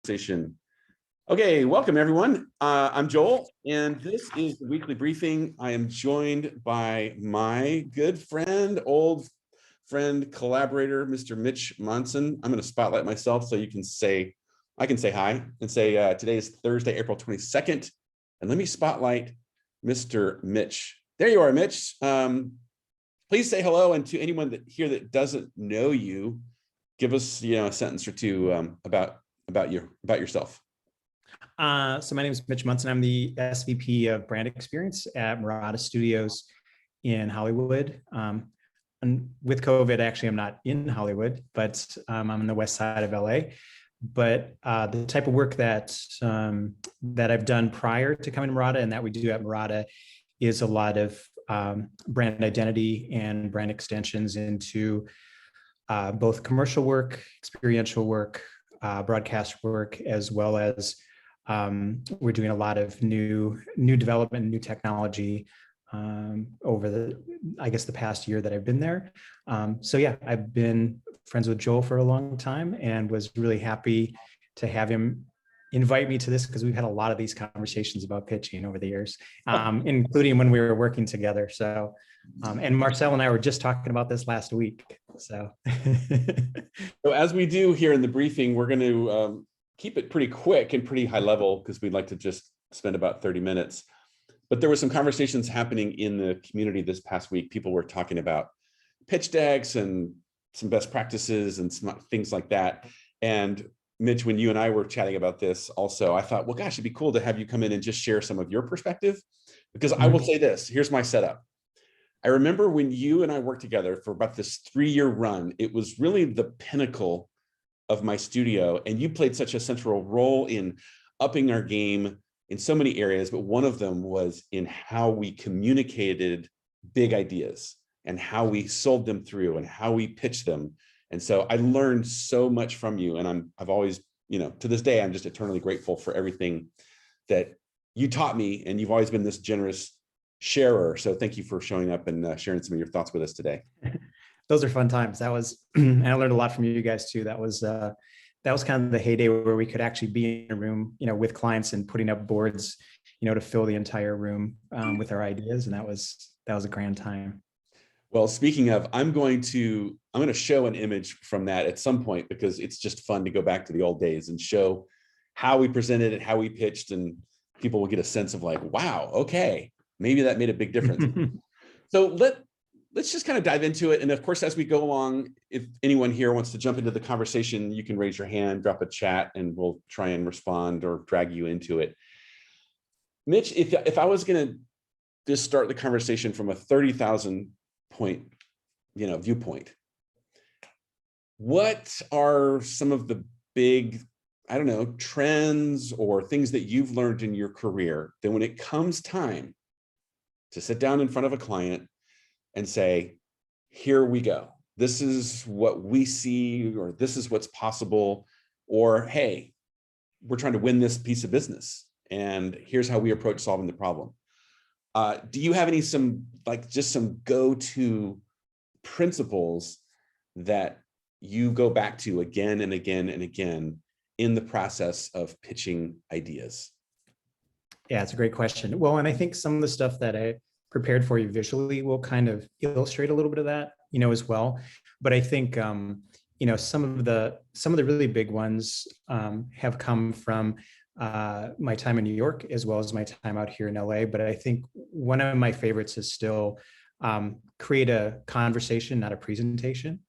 conversation. Okay, welcome everyone. I'm Joel, and this is the weekly briefing. I am joined by my good friend, old friend, collaborator, Mr. Mitch Monson. I'm going to spotlight myself so you can say, I can say hi and say today is Thursday, April 22nd. And let me spotlight Mr. Mitch. There you are, Mitch. Please say hello, and to anyone here that doesn't know you, give us a sentence or two about yourself. So my name is Mitch Monson. I'm the SVP of brand experience at Murata Studios in Hollywood. And with COVID, actually, I'm not in Hollywood, but I'm on the west side of LA. But the type of work that I've done prior to coming to Murata and that we do at Murata is a lot of brand identity and brand extensions into both commercial work, experiential work, broadcast work, as well as we're doing a lot of new development, new technology over the past year that I've been there. So yeah, I've been friends with Joel for a long time and was really happy to have him invite me to this because we've had a lot of these conversations about pitching over the years, including when we were working together. So, and Marcel and I were just talking about this last week. So, so as we do here in the briefing, we're going to keep it pretty quick and pretty high level because we'd like to just spend about 30 minutes. But there were some conversations happening in the community this past week. People were talking about pitch decks and some best practices and some things like that. And Mitch, when you and I were chatting about this also, I thought, well, gosh, it'd be cool to have you come in and just share some of your perspective. Because I will say this, here's my setup. I remember when you and I worked together for about this 3-year run, it was really the pinnacle of my studio. And you played such a central role in upping our game in so many areas, but one of them was in how we communicated big ideas and how we sold them through and how we pitched them. And so I learned so much from you, and I've always, to this day, I'm just eternally grateful for everything that you taught me, and you've always been this generous sharer. So thank you for showing up and sharing some of your thoughts with us today. Those are fun times. That was, and I learned a lot from you guys too. That was kind of the heyday where we could actually be in a room, with clients and putting up boards, to fill the entire room with our ideas, and that was a grand time. Well, speaking of, I'm going to show an image from that at some point because it's just fun to go back to the old days and show how we presented it, how we pitched, and people will get a sense of like, wow, okay, maybe that made a big difference. So let's just kind of dive into it. And of course, as we go along, if anyone here wants to jump into the conversation, you can raise your hand, drop a chat, and we'll try and respond or drag you into it. Mitch, if I was going to just start the conversation from a 30,000 point, viewpoint, what are some of the big, trends or things that you've learned in your career that when it comes time to sit down in front of a client and say, here we go, this is what we see, or this is what's possible, or hey, we're trying to win this piece of business and here's how we approach solving the problem. Do you have some go-to principles that you go back to again and again and again in the process of pitching ideas? Yeah, it's a great question. Well, and I think some of the stuff that I prepared for you visually will kind of illustrate a little bit of that, as well. But I think, some of the really big ones have come from my time in New York, as well as my time out here in LA. But I think one of my favorites is still create a conversation, not a presentation.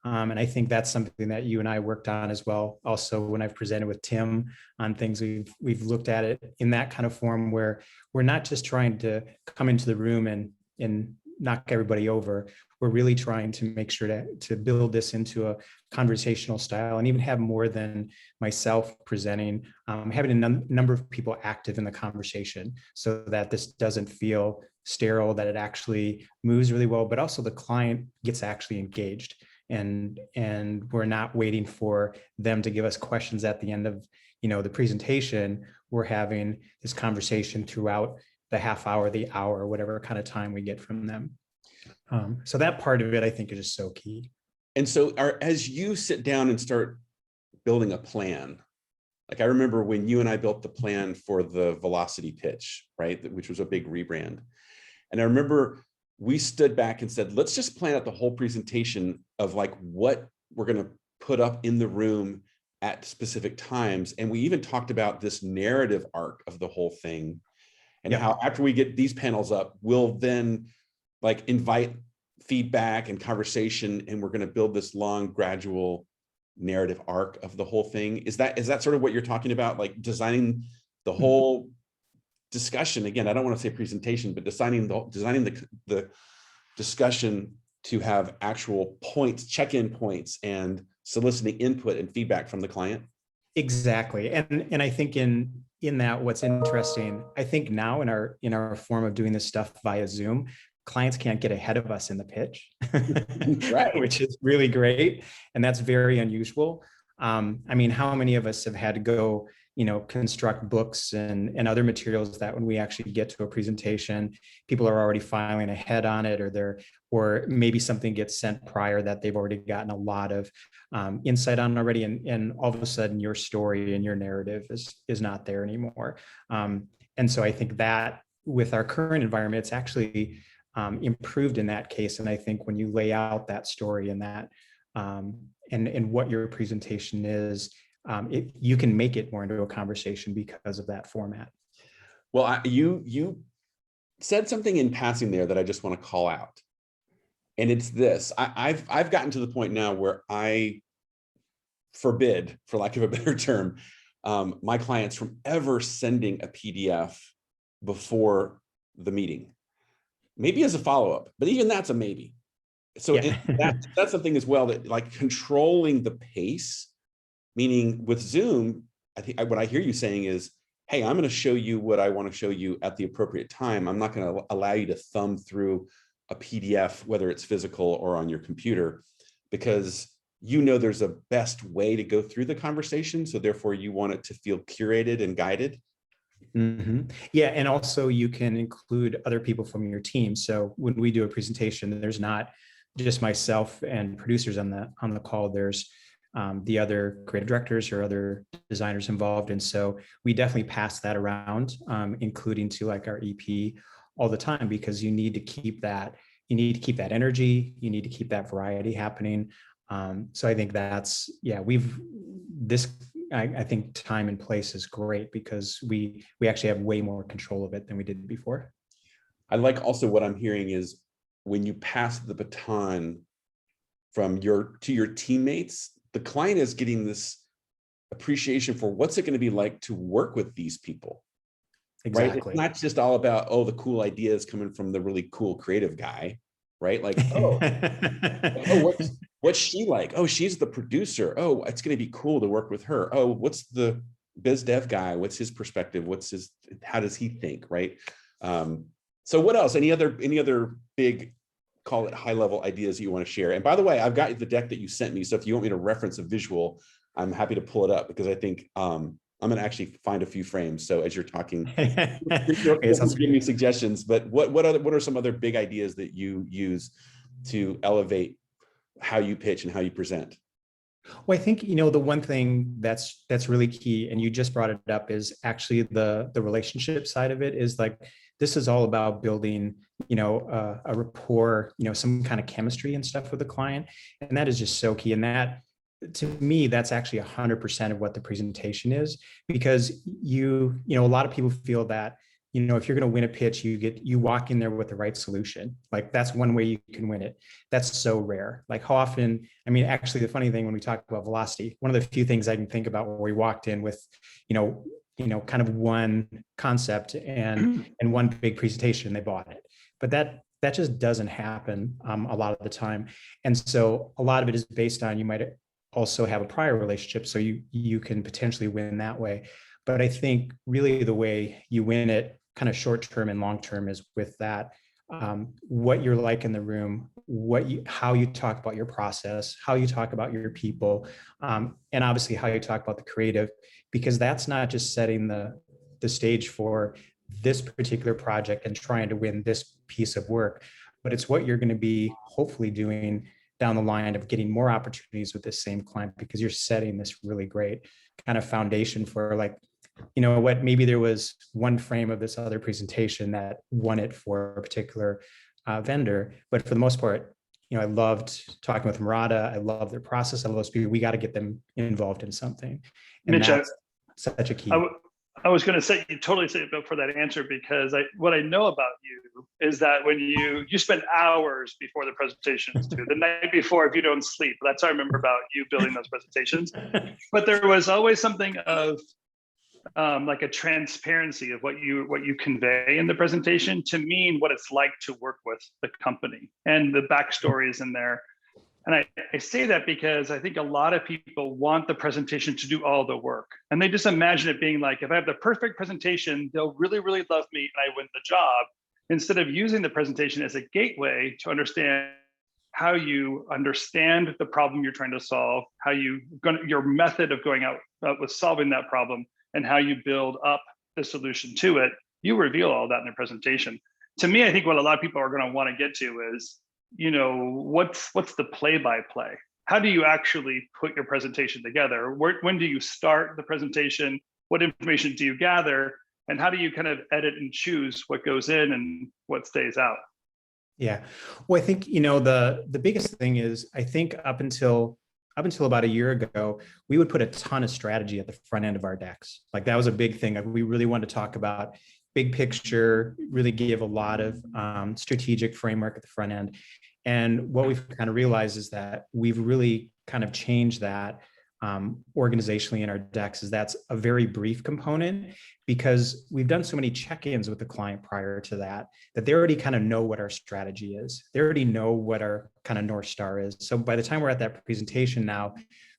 And I think that's something that you and I worked on as well. Also, when I've presented with Tim on things, we've looked at it in that kind of form where we're not just trying to come into the room and knock everybody over. We're really trying to make sure to build this into a conversational style and even have more than myself presenting, having a number of people active in the conversation so that this doesn't feel sterile, that it actually moves really well, but also the client gets actually engaged. And we're not waiting for them to give us questions at the end of, the presentation. We're having this conversation throughout the half hour, the hour, whatever kind of time we get from them. So that part of it, I think, is just so key. And so as you sit down and start building a plan, Like I remember when you and I built the plan for the velocity pitch, right? Which was a big rebrand. And I remember we stood back and said, let's just plan out the whole presentation of like what we're going to put up in the room at specific times. And we even talked about this narrative arc of the whole thing and how after we get these panels up, we'll then like invite feedback and conversation, and we're going to build this long, gradual narrative arc of the whole thing. Is that sort of what you're talking about? Like designing the whole discussion? Again, I don't want to say presentation, but designing the discussion to have actual points, check-in points, and soliciting input and feedback from the client. Exactly. And I think in that, what's interesting, I think now in our form of doing this stuff via Zoom, clients can't get ahead of us in the pitch, right, which is really great. And that's very unusual. I mean, how many of us have had to go, construct books and other materials that when we actually get to a presentation, people are already filing ahead on it, or maybe something gets sent prior that they've already gotten a lot of insight on already. And all of a sudden your story and your narrative is not there anymore. And so I think that with our current environment, it's actually improved in that case. And I think when you lay out that story and that and what your presentation is, you can make it more into a conversation because of that format. Well, you said something in passing there that I just want to call out, and it's this: I've gotten to the point now where I forbid, for lack of a better term, my clients from ever sending a PDF before the meeting. Maybe as a follow-up, but even that's a maybe. So that's something as well, that like controlling the pace, meaning with Zoom, I think what I hear you saying is, hey, I'm going to show you what I want to show you at the appropriate time. I'm not going to allow you to thumb through a PDF, whether it's physical or on your computer, because there's a best way to go through the conversation. So therefore you want it to feel curated and guided. Mm-hmm. Yeah. And also you can include other people from your team. So when we do a presentation, there's not just myself and producers on the call. There's the other creative directors or other designers involved. And so we definitely pass that around, including to like our EP all the time, because you need to keep that energy. You need to keep that variety happening. So I think that's, I think time and place is great because we actually have way more control of it than we did before. I like also what I'm hearing is when you pass the baton to your teammates, the client is getting this appreciation for what's it going to be like to work with these people. Exactly. Right? It's not just all about, the cool ideas coming from the really cool creative guy, right? Like, what's she like? Oh, she's the producer. Oh, it's going to be cool to work with her. Oh, what's the biz dev guy? What's his perspective? How does he think? Right. So what else? Any other big, call it high level ideas you want to share? And by the way, I've got the deck that you sent me. So if you want me to reference a visual, I'm happy to pull it up, because I think I'm going to actually find a few frames. So as you're talking, you'll give me suggestions, but what are some other big ideas that you use to elevate how you pitch and how you present? Well, I think, the one thing that's really key, and you just brought it up, is actually the relationship side of it. Is like, this is all about building, a rapport, some kind of chemistry and stuff with the client. And that is just so key. And that, to me, that's actually 100% of what the presentation is, because a lot of people feel that, if you're going to win a pitch, you walk in there with the right solution. Like, that's one way you can win it. That's so rare. Like, how often, actually the funny thing, when we talk about velocity, one of the few things I can think about where we walked in with, kind of one concept and one big presentation, they bought it. But that just doesn't happen a lot of the time. And so a lot of it is based on, you might also have a prior relationship, so you can potentially win that way. But I think really the way you win it, kind of short term and long term, is with that, what you're like in the room, how you talk about your process, how you talk about your people, and obviously how you talk about the creative, because that's not just setting the stage for this particular project and trying to win this piece of work, but it's what you're going to be hopefully doing down the line of getting more opportunities with this same client, because you're setting this really great kind of foundation for like, you know what, maybe there was one frame of this other presentation that won it for a particular vendor, but for the most part, you know, I loved talking with Murata. I love their process. I love those people. We got to get them involved in something. And Mitch, that's such a key. I was going to say, you totally set up for that answer, because what I know about you is that when you spend hours before the presentations too, the night before, if you don't sleep. That's what I remember about you building those presentations. But there was always something of like a transparency of what you convey in the presentation to mean what it's like to work with the company, and the backstory is in there. And I say that because I think a lot of people want the presentation to do all the work. And they just imagine it being like, if I have the perfect presentation, they'll really, really love me and I win the job, instead of using the presentation as a gateway to understand how you understand the problem you're trying to solve, how your method of going out with solving that problem, and how you build up the solution to it. You reveal all that in the presentation. To me, I think what a lot of people are going to want to get to is, you know, what's the play-by-play? How do you actually put your presentation together? When do you start the presentation? What information do you gather? And how do you kind of edit and choose what goes in and what stays out? Yeah. Well, I think, you know, the biggest thing is, I think up until about a year ago, we would put a ton of strategy at the front end of our decks. Like that was a big thing. We really wanted to talk about big picture, really give a lot of strategic framework at the front end. And what we've kind of realized is that we've really kind of changed that organizationally in our decks, is that's a very brief component, because we've done so many check-ins with the client prior to that they already kind of know what our strategy is. They already know what our kind of North Star is. So by the time we're at that presentation now,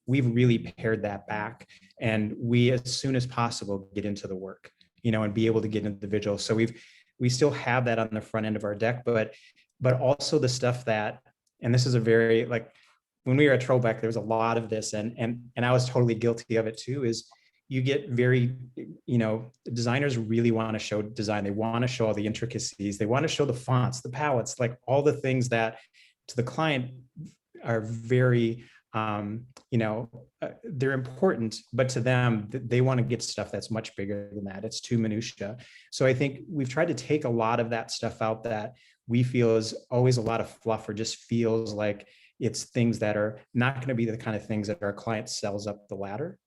we've really pared that back, and we, as soon as possible, get into the work, you know, and be able to get into the visuals. So we still have that on the front end of our deck, but also the stuff that, and this is a very, like, when we were at Trollback, there was a lot of this, and I was totally guilty of it too, is you get very, you know, designers really want to show design. They want to show all the intricacies. They want to show the fonts, the palettes, like all the things that to the client are very, you know, they're important, but to them, they want to get stuff that's much bigger than that. It's too minutia. So I think we've tried to take a lot of that stuff out that we feel is always a lot of fluff, or just feels like it's things that are not going to be the kind of things that our client sells up the ladder.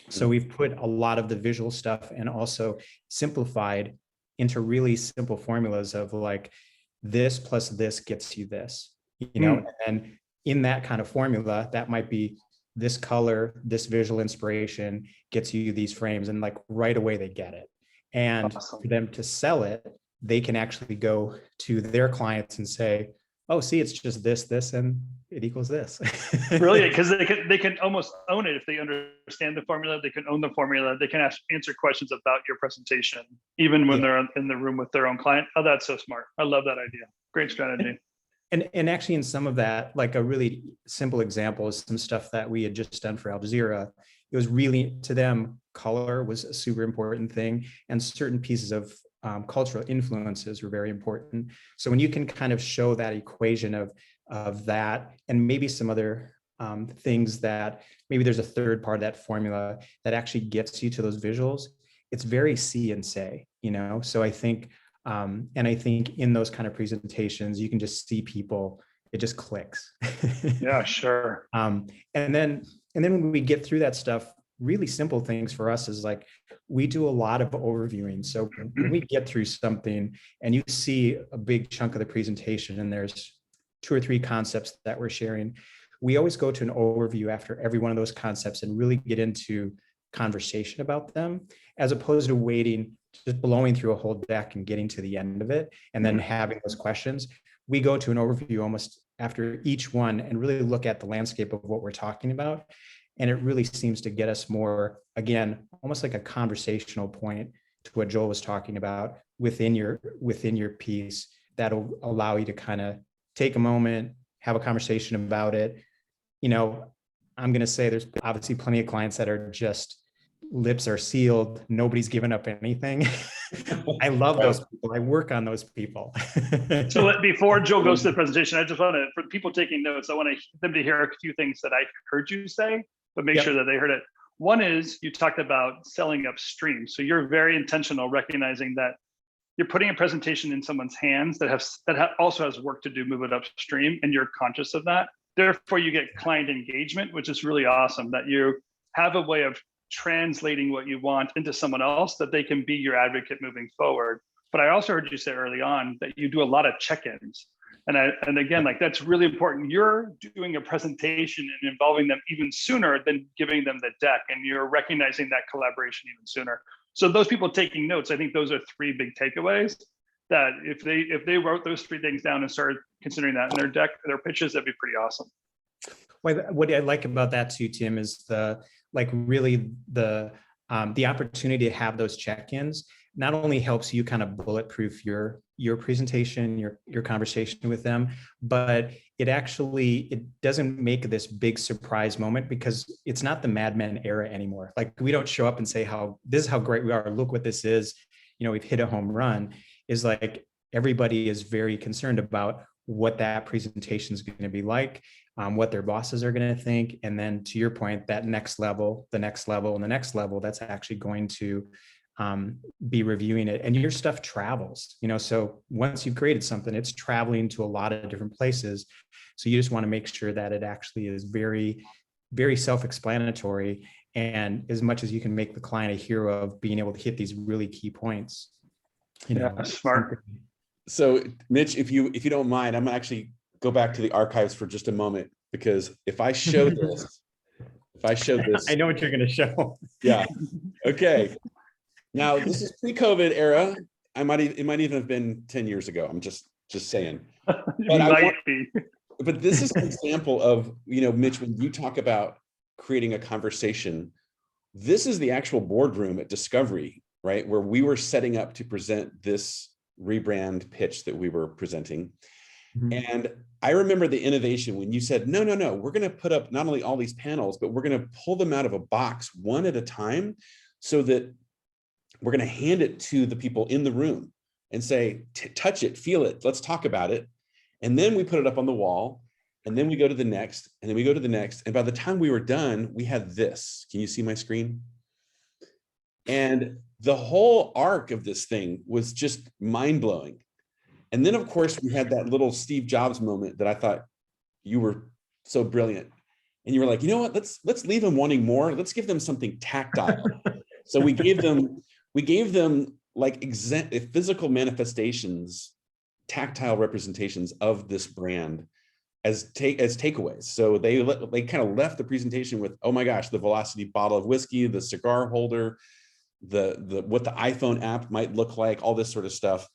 So we've put a lot of the visual stuff and also simplified into really simple formulas of like, this plus this gets you this, you know, and in that kind of formula, that might be this color, this visual inspiration gets you these frames, and like right away they get it. And Awesome. For them to sell it, they can actually go to their clients and say, oh, see, it's just this, and it equals this. Brilliant, because they can almost own it if they understand the formula. They can own the formula. They can answer questions about your presentation, even when they're in the room with their own client. Oh, that's so smart. I love that idea. Great strategy. And actually, in some of that, like a really simple example is some stuff that we had just done for Al Jazeera. It was really, to them, color was a super important thing, and certain pieces of cultural influences were very important. So when you can kind of show that equation of that, and maybe some other things that maybe there's a third part of that formula that actually gets you to those visuals, it's very see and say, you know? So I think, and I think in those kind of presentations, you can just see people, it just clicks. Yeah, sure. And then when we get through that stuff, really simple things for us is like, we do a lot of overviewing. So when we get through something and you see a big chunk of the presentation and there's 2 or 3 concepts that we're sharing, we always go to an overview after every one of those concepts and really get into conversation about them, as opposed to waiting, just blowing through a whole deck and getting to the end of it and then having those questions. We go to an overview almost after each one and really look at the landscape of what we're talking about. And it really seems to get us more, again, almost like a conversational point to what Joel was talking about within your piece, that'll allow you to kind of take a moment, have a conversation about it. You know, I'm going to say there's obviously plenty of clients that are just lips are sealed. Nobody's given up anything. I love those people. I work on those people. So before Joel goes to the presentation, I just want to, for people taking notes, I want them to hear a few things that I heard you say, but make sure that they heard it. One is you talked about selling upstream. So you're very intentional, recognizing that you're putting a presentation in someone's hands that also has work to do, move it upstream, and you're conscious of that. Therefore, you get client engagement, which is really awesome, that you have a way of translating what you want into someone else, that they can be your advocate moving forward. But I also heard you say early on that you do a lot of check-ins. And again, like, that's really important. You're doing a presentation and involving them even sooner than giving them the deck, and you're recognizing that collaboration even sooner. So those people taking notes, I think those are three big takeaways, that if they wrote those three things down and started considering that in their deck, their pitches, that'd be pretty awesome. What I like about that too, Tim, is the opportunity to have those check-ins not only helps you kind of bulletproof your presentation, your conversation with them, but it doesn't make this big surprise moment, because it's not the Mad Men era anymore. Like, we don't show up and say this is how great we are. Look what this is. We've hit a home run. Is like, everybody is very concerned about what that presentation is going to be like, what their bosses are going to think. And then, to your point, that next level, the next level, and the next level, that's actually going to be reviewing it. And your stuff travels, so once you've created something, it's traveling to a lot of different places. So you just want to make sure that it actually is very, very self-explanatory. And as much as you can make the client a hero of being able to hit these really key points. Smart. So Mitch, if you don't mind, I'm gonna actually go back to the archives for just a moment, because if I show this, I know what you're going to show. Yeah. Okay. Now, this is pre-COVID era. It might even have been 10 years ago. I'm just saying. But this is an example of, Mitch, when you talk about creating a conversation, this is the actual boardroom at Discovery, right? Where we were setting up to present this rebrand pitch that we were presenting. Mm-hmm. And I remember the innovation when you said, no, we're going to put up not only all these panels, but we're going to pull them out of a box one at a time, so that we're going to hand it to the people in the room and say, touch it, feel it, let's talk about it. And then we put it up on the wall, and then we go to the next, and then we go to the next. And by the time we were done, we had this. Can you see my screen? And the whole arc of this thing was just mind-blowing. And then, of course, we had that little Steve Jobs moment that I thought you were so brilliant. And you were like, you know what, let's leave them wanting more. Let's give them something tactile. So we gave them like physical manifestations, tactile representations of this brand as takeaways. So they kind of left the presentation with, oh my gosh, the Velocity bottle of whiskey, the cigar holder, the what the iPhone app might look like, all this sort of stuff.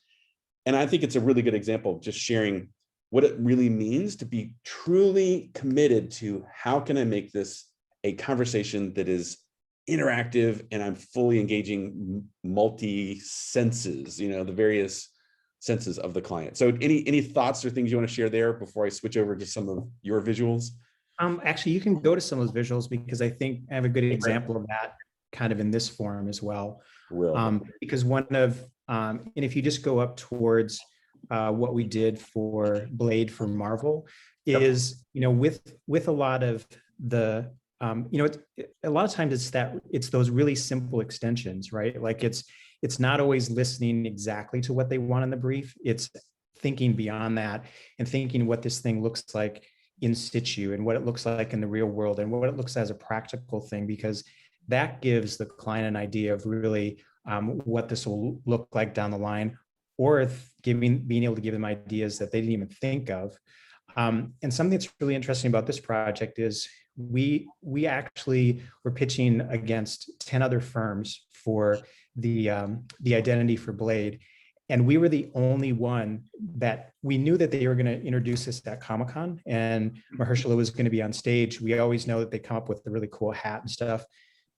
And I think it's a really good example of just sharing what it really means to be truly committed to, how can I make this a conversation that is interactive and I'm fully engaging multi-senses, the various senses of the client. So any thoughts or things you want to share there before I switch over to some of your visuals? Actually, you can go to some of those visuals, because I think I have a good example of that kind of in this form as well. Because one of, and if you just go up towards what we did for Blade for Marvel, is, with a lot of the, a lot of times it's those really simple extensions, right? Like it's not always listening exactly to what they want in the brief. It's thinking beyond that and thinking what this thing looks like in situ, and what it looks like in the real world, and what it looks as a practical thing, because that gives the client an idea of really what this will look like down the line, or being able to give them ideas that they didn't even think of. And something that's really interesting about this project is we actually were pitching against 10 other firms for the identity for Blade. And we were the only one that we knew that they were going to introduce this at Comic-Con, and Mahershala was going to be on stage. We always know that they come up with the really cool hat and stuff.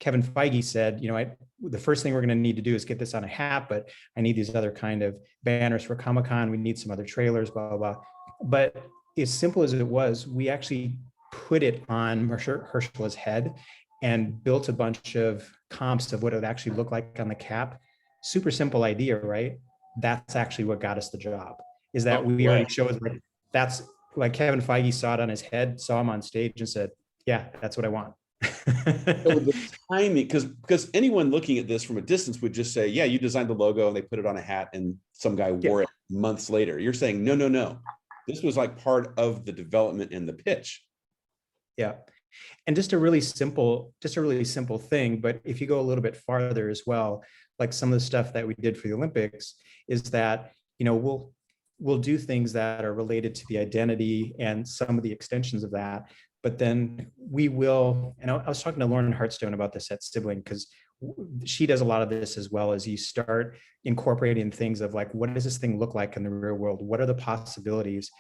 Kevin Feige said, the first thing we're going to need to do is get this on a hat, but I need these other kind of banners for Comic-Con. We need some other trailers, blah, blah, blah. But as simple as it was, we actually put it on Mahershala's head and built a bunch of comps of what it would actually look like on the cap. super simple idea, right? That's actually what got us the job, is that we already showed like, that's like Kevin Feige saw it on his head, saw him on stage and said, yeah, that's what I want. So the timing, because anyone looking at this from a distance would just say, yeah, you designed the logo and they put it on a hat and some guy wore it months later. You're saying, no, no, no. This was like part of the development and the pitch. Yeah. And just a really simple thing. But if you go a little bit farther as well, like some of the stuff that we did for the Olympics is that, we'll do things that are related to the identity and some of the extensions of that. But then we will, and I was talking to Lauren Hartstone about this at Sibling, because she does a lot of this as well, as you start incorporating things of like, what does this thing look like in the real world? What are the possibilities?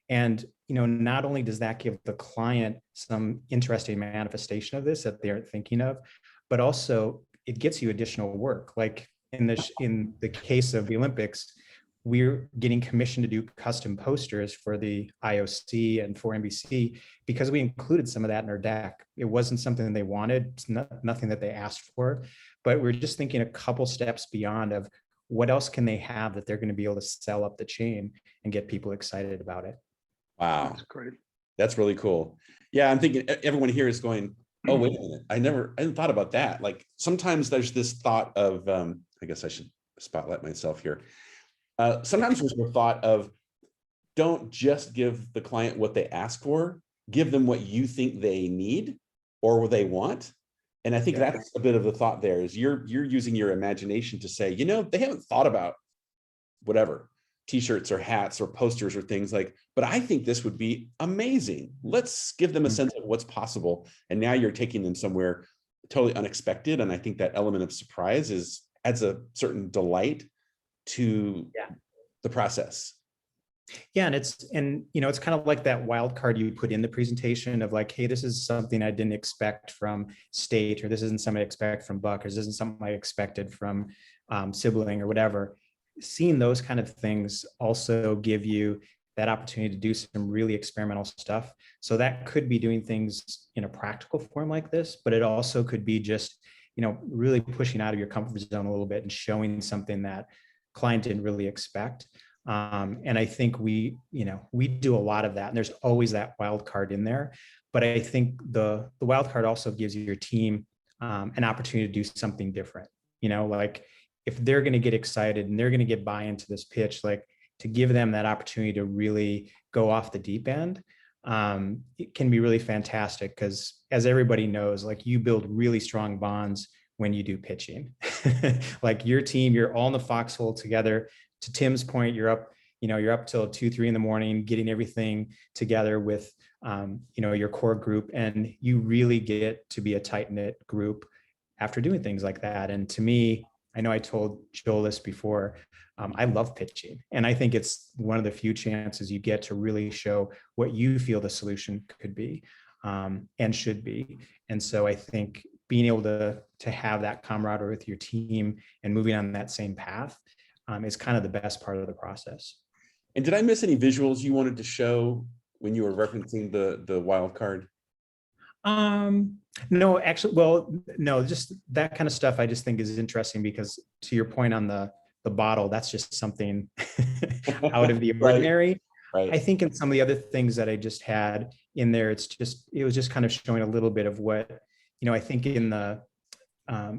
And, not only does that give the client some interesting manifestation of this that they aren't thinking of, but also it gets you additional work. Like in the case of the Olympics, we're getting commissioned to do custom posters for the IOC and for NBC because we included some of that in our deck. It wasn't something they wanted, it's nothing that they asked for, but we're just thinking a couple steps beyond of what else can they have that they're going to be able to sell up the chain and get people excited about it. Wow. That's great. That's really cool. Yeah, I'm thinking everyone here is going, oh, wait a minute. I hadn't thought about that. Like sometimes there's this thought of, I guess I should spotlight myself here. Sometimes there's the thought of, don't just give the client what they ask for, give them what you think they need or they want. And I think that's a bit of the thought there is you're using your imagination to say, they haven't thought about whatever, t-shirts or hats or posters or things like, but I think this would be amazing. Let's give them a sense of what's possible. And now you're taking them somewhere totally unexpected. And I think that element of surprise adds a certain delight to the process. Yeah, and it's kind of like that wild card you put in the presentation of like, hey, this is something I didn't expect from State, or this isn't something I expect from Buck, or this isn't something I expected from Sibling or whatever. Seeing those kind of things also give you that opportunity to do some really experimental stuff. So that could be doing things in a practical form like this, but it also could be just, really pushing out of your comfort zone a little bit and showing something that client didn't really expect. And I think we do a lot of that, and there's always that wild card in there. But I think the wild card also gives your team an opportunity to do something different. Like if they're going to get excited and they're going to get buy into this pitch, like to give them that opportunity to really go off the deep end, it can be really fantastic because, as everybody knows, like you build really strong bonds when you do pitching. Like your team, you're all in the foxhole together. To Tim's point, you're up till 2-3 in the morning, getting everything together with, your core group, and you really get to be a tight knit group after doing things like that. And to me, I know I told Joel this before, I love pitching. And I think it's one of the few chances you get to really show what you feel the solution could be and should be. And so I think being able to have that camaraderie with your team and moving on that same path is kind of the best part of the process. And did I miss any visuals you wanted to show when you were referencing the wild card? No, actually, well, no, just that kind of stuff I just think is interesting because, to your point on the bottle, that's just something out of the ordinary. Right. I think in some of the other things that I just had in there, it was just kind of showing a little bit of what, I think in the,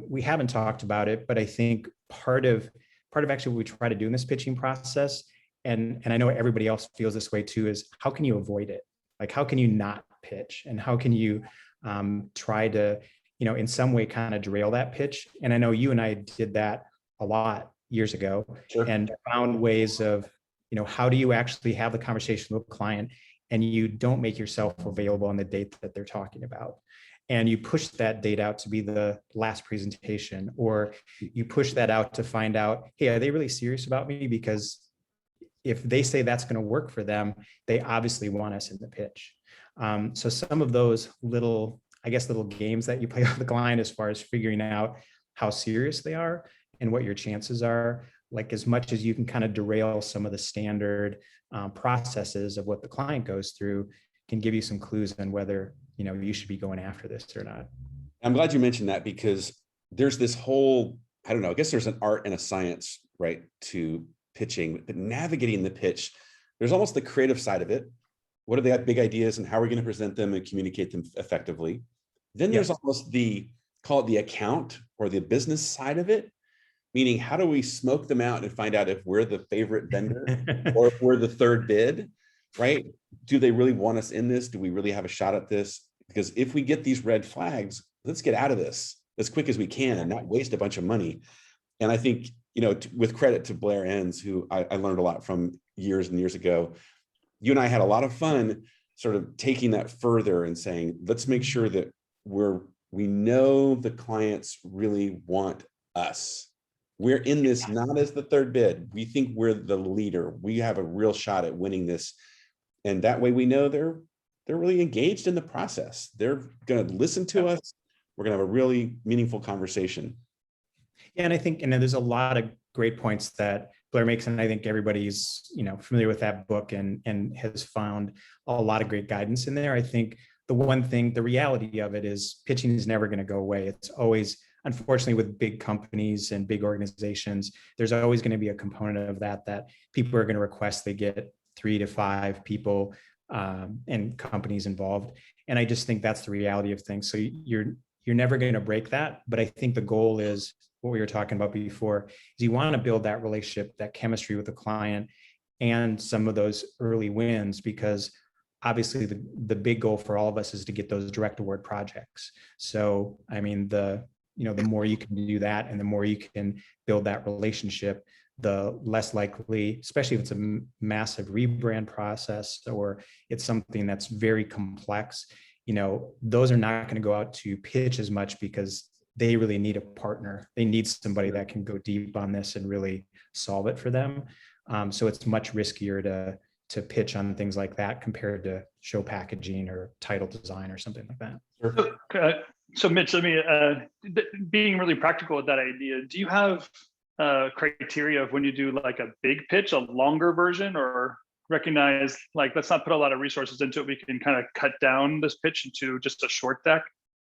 we haven't talked about it, but I think part of actually what we try to do in this pitching process, and I know everybody else feels this way too, is how can you avoid it? Like, how can you not pitch? And how can you try to, in some way kind of derail that pitch? And I know you and I did that a lot years ago. Sure. And found ways of, how do you actually have the conversation with the client and you don't make yourself available on the date that they're talking about. And you push that date out to be the last presentation, or you push that out to find out, hey, are they really serious about me? Because if they say that's going to work for them, they obviously want us in the pitch. So some of those little games that you play with the client as far as figuring out how serious they are and what your chances are, like as much as you can kind of derail some of the standard processes of what the client goes through, can give you some clues on whether, you should be going after this or not. I'm glad you mentioned that, because there's this whole I don't know, I guess there's an art and a science, right, to pitching, but navigating the pitch, there's almost the creative side of it. What are the big ideas and how are we going to present them and communicate them effectively? Then there's almost call it the account or the business side of it, meaning how do we smoke them out and find out if we're the favorite vendor or if we're the third bid, right? Do they really want us in this? Do we really have a shot at this? Because if we get these red flags, let's get out of this as quick as we can and not waste a bunch of money. And I think, with credit to Blair Enns, who I learned a lot from years and years ago, you and I had a lot of fun sort of taking that further and saying, let's make sure that we know the clients really want us. We're in this not as the third bid. We think we're the leader. We have a real shot at winning this. And that way we know they're really engaged in the process. They're going to listen to us. We're going to have a really meaningful conversation. Yeah, and I think, and there's a lot of great points that Blair makes, and I think everybody's familiar with that book and has found a lot of great guidance in there. I think the one thing, the reality of it is pitching is never going to go away. It's always, unfortunately, with big companies and big organizations, there's always going to be a component of that people are going to request they get 3 to 5 people and companies involved. And I just think that's the reality of things. So you're never going to break that. But I think the goal is what we were talking about before, is you want to build that relationship, that chemistry with the client and some of those early wins, because obviously the big goal for all of us is to get those direct award projects. So, I mean, the more you can do that and the more you can build that relationship, the less likely, especially if it's a massive rebrand process or it's something that's very complex, those are not going to go out to pitch as much because they really need a partner. They need somebody that can go deep on this and really solve it for them. So it's much riskier to pitch on things like that compared to show packaging or title design or something like that. So Mitch, let me, being really practical with that idea, do you have criteria of when you do like a big pitch, a longer version, or recognize like, let's not put a lot of resources into it, we can kind of cut down this pitch into just a short deck?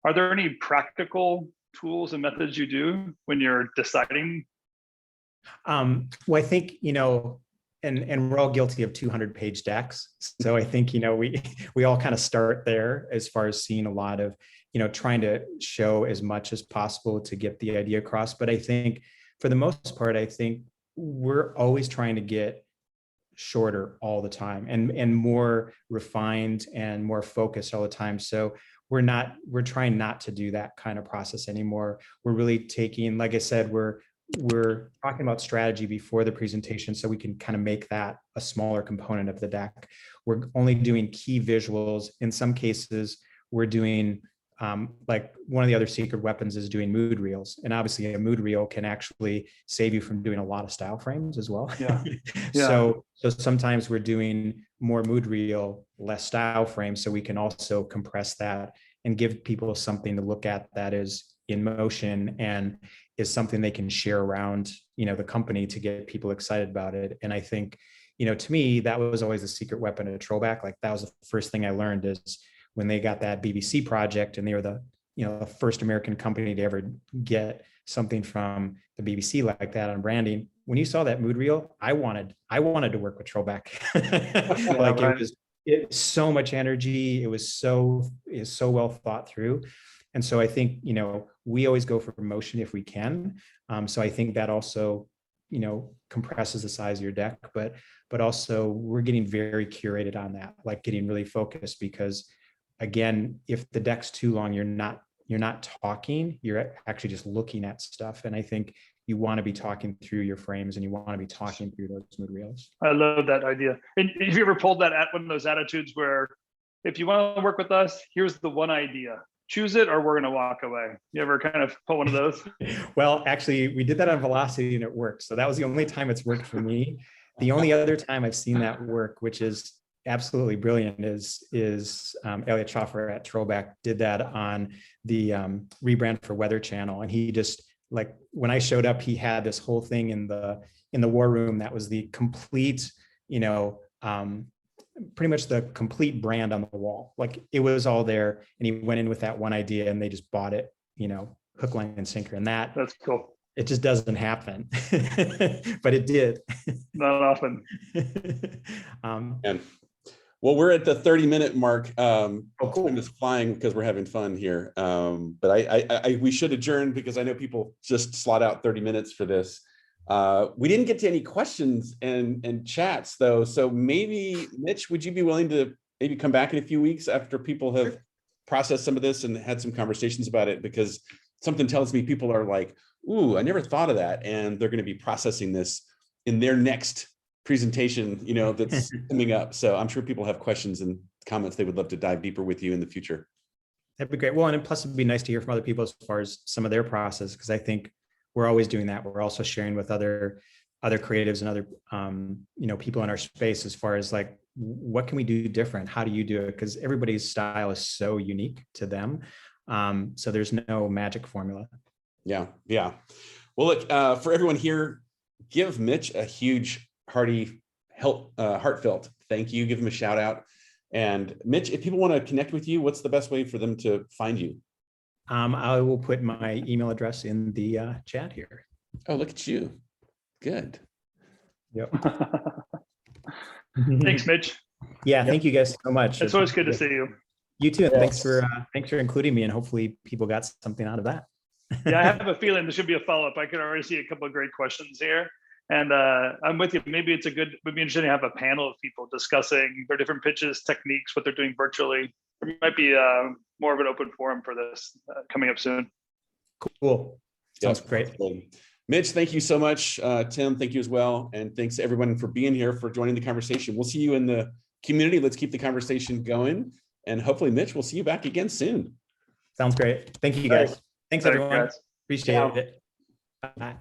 Are there any practical tools and methods you do when you're deciding? Well, I think, and we're all guilty of 200-page decks. So I think, we all kind of start there as far as seeing a lot of, trying to show as much as possible to get the idea across. But I think for the most part, I think we're always trying to get shorter all the time and more refined and more focused all the time. So we're trying not to do that kind of process anymore. We're really taking, like I said, we're talking about strategy before the presentation so we can kind of make that a smaller component of the deck. We're only doing key visuals. In some cases, we're doing like one of the other secret weapons is doing mood reels. And obviously a mood reel can actually save you from doing a lot of style frames as well. Yeah. So sometimes we're doing more mood reel, less style frames. So we can also compress that and give people something to look at that is in motion and is something they can share around, the company to get people excited about it. And I think, to me, that was always the secret weapon at Trollback. Like that was the first thing I learned is when they got that BBC project and they were the first American company to ever get something from the BBC like that on branding. When you saw that mood reel, I wanted to work with Trollback. Like it was so much energy. It was so well thought through. And so I think, we always go for motion if we can. So I think that also, compresses the size of your deck, but also we're getting very curated on that, like getting really focused, because again, if the deck's too long, you're not talking, you're actually just looking at stuff. And I think you want to be talking through your frames and you want to be talking through those mood reels. I love that idea. And have you ever pulled that at one of those attitudes where if you want to work with us, here's the one idea, choose it or we're going to walk away? You ever kind of pull one of those? Well, actually, we did that on Velocity and it worked. So that was the only time it's worked for me. The only other time I've seen that work, which is absolutely brilliant, is Elliot Schaffer at Trollback did that on the rebrand for Weather Channel. And he just, like, when I showed up, he had this whole thing in the war room that was the complete, pretty much the complete brand on the wall. Like it was all there, and he went in with that one idea and they just bought it, hook, line, and sinker. And that's cool. It just doesn't happen, but it did. Not often. And well, we're at the 30-minute mark. Cool. Time is flying because we're having fun here. But we should adjourn because I know people just slot out 30 minutes for this. We didn't get to any questions and chats though. So maybe, Mitch, would you be willing to maybe come back in a few weeks after people have processed some of this and had some conversations about it? Because something tells me people are like, ooh, I never thought of that. And they're going to be processing this in their next presentation, that's coming up. So I'm sure people have questions and comments they would love to dive deeper with you in the future. That'd be great. Well, and plus it'd be nice to hear from other people as far as some of their process, because I think we're always doing that. We're also sharing with other creatives and other, people in our space as far as like, what can we do different? How do you do it? Because everybody's style is so unique to them. So there's no magic formula. Yeah. Well, look, for everyone here, give Mitch a huge, heartfelt thank you. Give him a shout out. And Mitch, if people want to connect with you, what's the best way for them to find you? I will put my email address in the chat here. Oh, look at you. Good. Yep. Thanks, Mitch. Yeah, thank you guys so much. It's always good to see you. You too. And Yes. Thanks for including me, and hopefully people got something out of that. Yeah, I have a feeling there should be a follow-up. I can already see a couple of great questions here. And I'm with you. Maybe it would be interesting to have a panel of people discussing their different pitches, techniques, what they're doing virtually. There might be more of an open forum for this coming up soon. Cool. Sounds great. Mitch, thank you so much. Tim, thank you as well. And thanks to everyone for being here, for joining the conversation. We'll see you in the community. Let's keep the conversation going. And hopefully, Mitch, we'll see you back again soon. Sounds great. Thank you, guys. Thanks, everyone. Guys. Appreciate it. Bye.